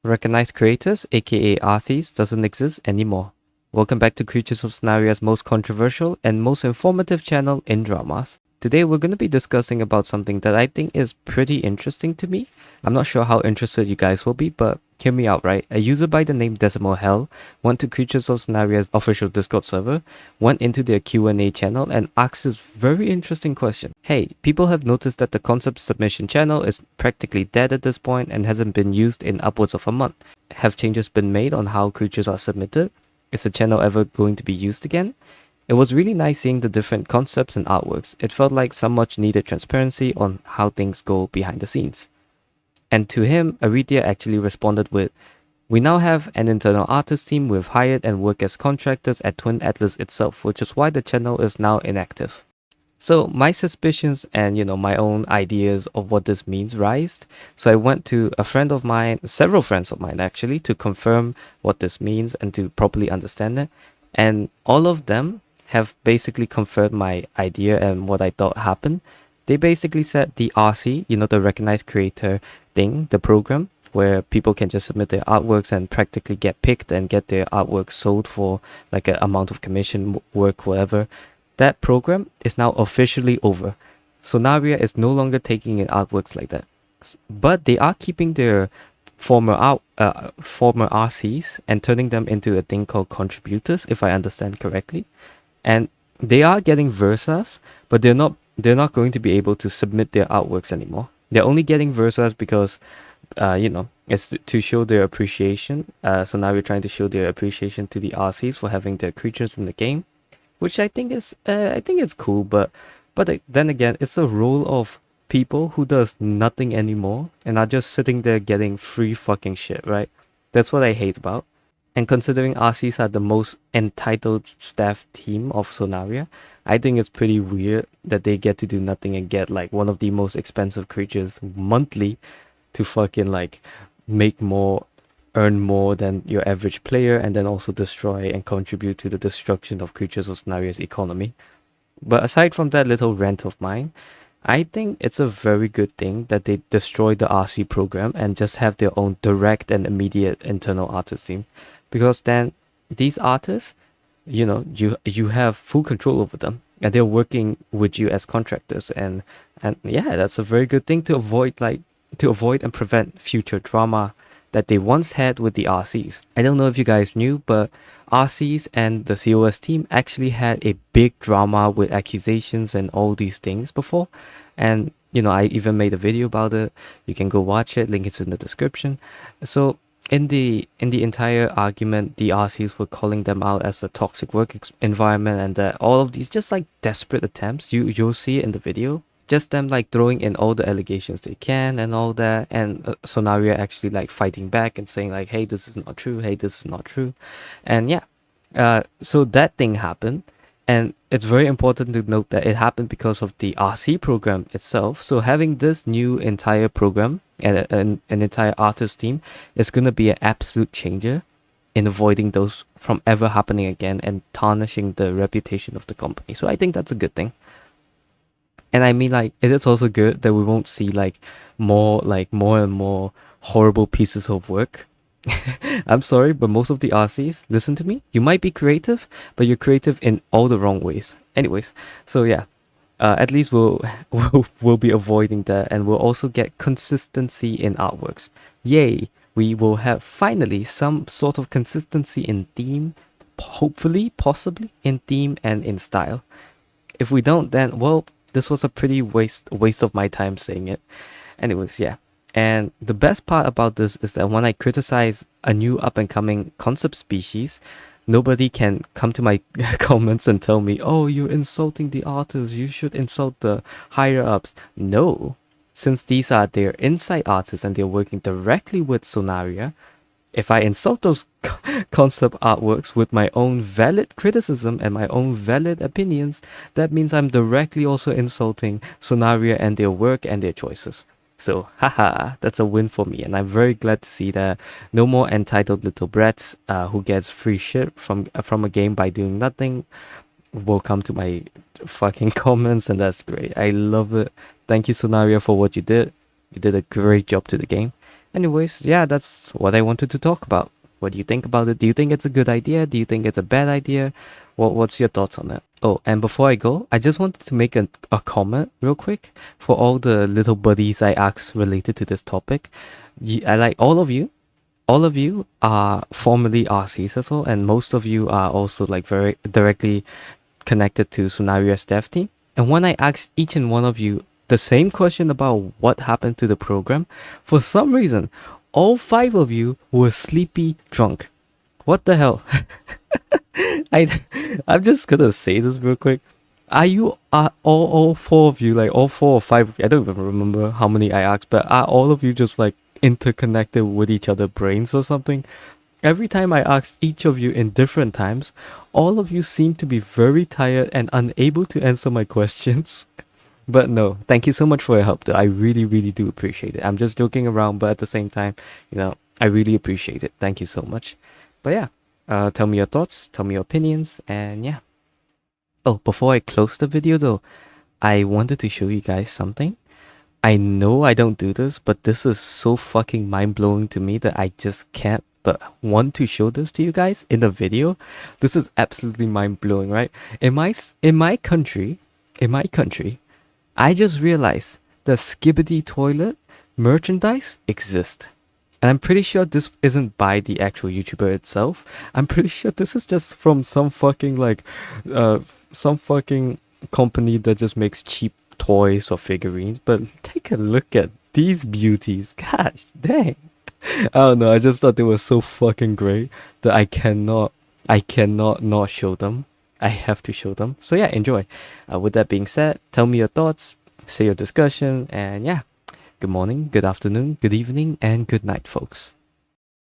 Recognized creators, aka RCs, doesn't exist anymore. Welcome back to Creatures of Sonaria's most controversial and most informative channel in dramas. Today we're going to be discussing about something that I think is pretty interesting to me. I'm not sure how interested you guys will be, but hear me out, right? A user by the name Decimal Hell went to Creatures of Sonaria's official Discord server, went into their Q&A channel and asked this very interesting question. Hey, people have noticed that the concept submission channel is practically dead at this point and hasn't been used in upwards of a month. Have changes been made on how creatures are submitted? Is the channel ever going to be used again? It was really nice seeing the different concepts and artworks. It felt like some much needed transparency on how things go behind the scenes. And to him, Aridia actually responded with, "We now have an internal artist team we've hired and work as contractors at Twin Atlas itself, which is why the channel is now inactive." So my suspicions and my own ideas of what this means rised. So I went to a friend of mine, several friends of mine actually, to confirm what this means and to properly understand it. And all of them have basically confirmed my idea and what I thought happened. They basically said the RC, the recognized creator thing, the program where people can just submit their artworks and practically get picked and get their artwork sold for like an amount of commission work, whatever. That program is now officially over. Sonaria is no longer taking in artworks like that. But they are keeping their former RCs and turning them into a thing called contributors, if I understand correctly. And they are getting Versas, but they're not going to be able to submit their artworks anymore. They're only getting Versas because it's to show their appreciation. So now we're trying to show their appreciation to the RCs for having their creatures in the game, which I think it's cool. But then again, it's a role of people who does nothing anymore and are just sitting there getting free fucking shit, right? That's what I hate about. And considering RCs are the most entitled staff team of Sonaria, I think it's pretty weird that they get to do nothing and get like one of the most expensive creatures monthly to fucking like make more, earn more than your average player, and then also destroy and contribute to the destruction of Creatures of Sonaria's economy. But aside from that little rant of mine, I think it's a very good thing that they destroy the RC program and just have their own direct and immediate internal artist team. Because then these artists, you have full control over them and they're working with you as contractors, and yeah, that's a very good thing to avoid and prevent future drama that they once had with the RCs. I don't know if you guys knew, but RCs and the COS team actually had a big drama with accusations and all these things before. And I even made a video about it. You can go watch it, link is in the description. So in the entire argument, the RCs were calling them out as a toxic work environment, and that all of these just like desperate attempts. You'll see it in the video, just them like throwing in all the allegations they can and all that, and Sonaria actually like fighting back and saying like, hey, this is not true, hey, this is not true. And yeah, so that thing happened, and it's very important to note that it happened because of the RC program itself. So having this new entire program and an entire artist team is going to be an absolute changer in avoiding those from ever happening again and tarnishing the reputation of the company. So I think that's a good thing. And I mean, like, it is also good that we won't see more and more horrible pieces of work. I'm sorry, but most of the RCs, listen to me, you might be creative, but you're creative in all the wrong ways. Anyways, so yeah, at least we'll be avoiding that, and we'll also get consistency in artworks. Yay! We will have finally some sort of consistency in theme, hopefully, possibly in theme and in style. If we don't, then well, this was a pretty waste of my time saying it. Anyways, yeah. And the best part about this is that when I criticize a new up and coming concept species, nobody can come to my comments and tell me, oh, you're insulting the artists, you should insult the higher ups. No, since these are their inside artists and they're working directly with Sonaria, if I insult those concept artworks with my own valid criticism and my own valid opinions, that means I'm directly also insulting Sonaria and their work and their choices. So, haha, that's a win for me, and I'm very glad to see that no more entitled little brats who gets free shit from a game by doing nothing will come to my fucking comments, and that's great. I love it. Thank you, Sonaria, for what you did. You did a great job to the game. Anyways, yeah, that's what I wanted to talk about. What do you think about it? Do you think it's a good idea? Do you think it's a bad idea? What's your thoughts on that? Oh, and before I go, I just wanted to make a comment real quick for all the little buddies I asked related to this topic. I like all of you are formerly RCs as well, and most of you are also like very directly connected to Sonaria's dev team. And when I asked each and one of you the same question about what happened to the program, for some reason, all five of you were sleepy drunk. What the hell? I I'm just gonna say this real quick. Are all four of you, like all four or five of you, I don't even remember how many I asked, but are all of you just like interconnected with each other brains or something? Every time I asked each of you in different times, all of you seem to be very tired and unable to answer my questions. But no, thank you so much for your help, though. I really, really do appreciate it. I'm just joking around, but at the same time, I really appreciate it. Thank you so much. But yeah, tell me your thoughts, tell me your opinions, and yeah. Oh, before I close the video though, I wanted to show you guys something. I know I don't do this, but this is so fucking mind-blowing to me that I just can't but want to show this to you guys in the video. This is absolutely mind-blowing, right? In my country, I just realized the Skibidi toilet merchandise exists. And I'm pretty sure this isn't by the actual YouTuber itself. I'm pretty sure this is just from some fucking some fucking company that just makes cheap toys or figurines. But take a look at these beauties. Gosh dang. I don't know. I just thought they were so fucking great that I cannot not show them. I have to show them. So yeah, enjoy. With that being said, tell me your thoughts, say your discussion, and yeah. Good morning, good afternoon, good evening, and good night, folks.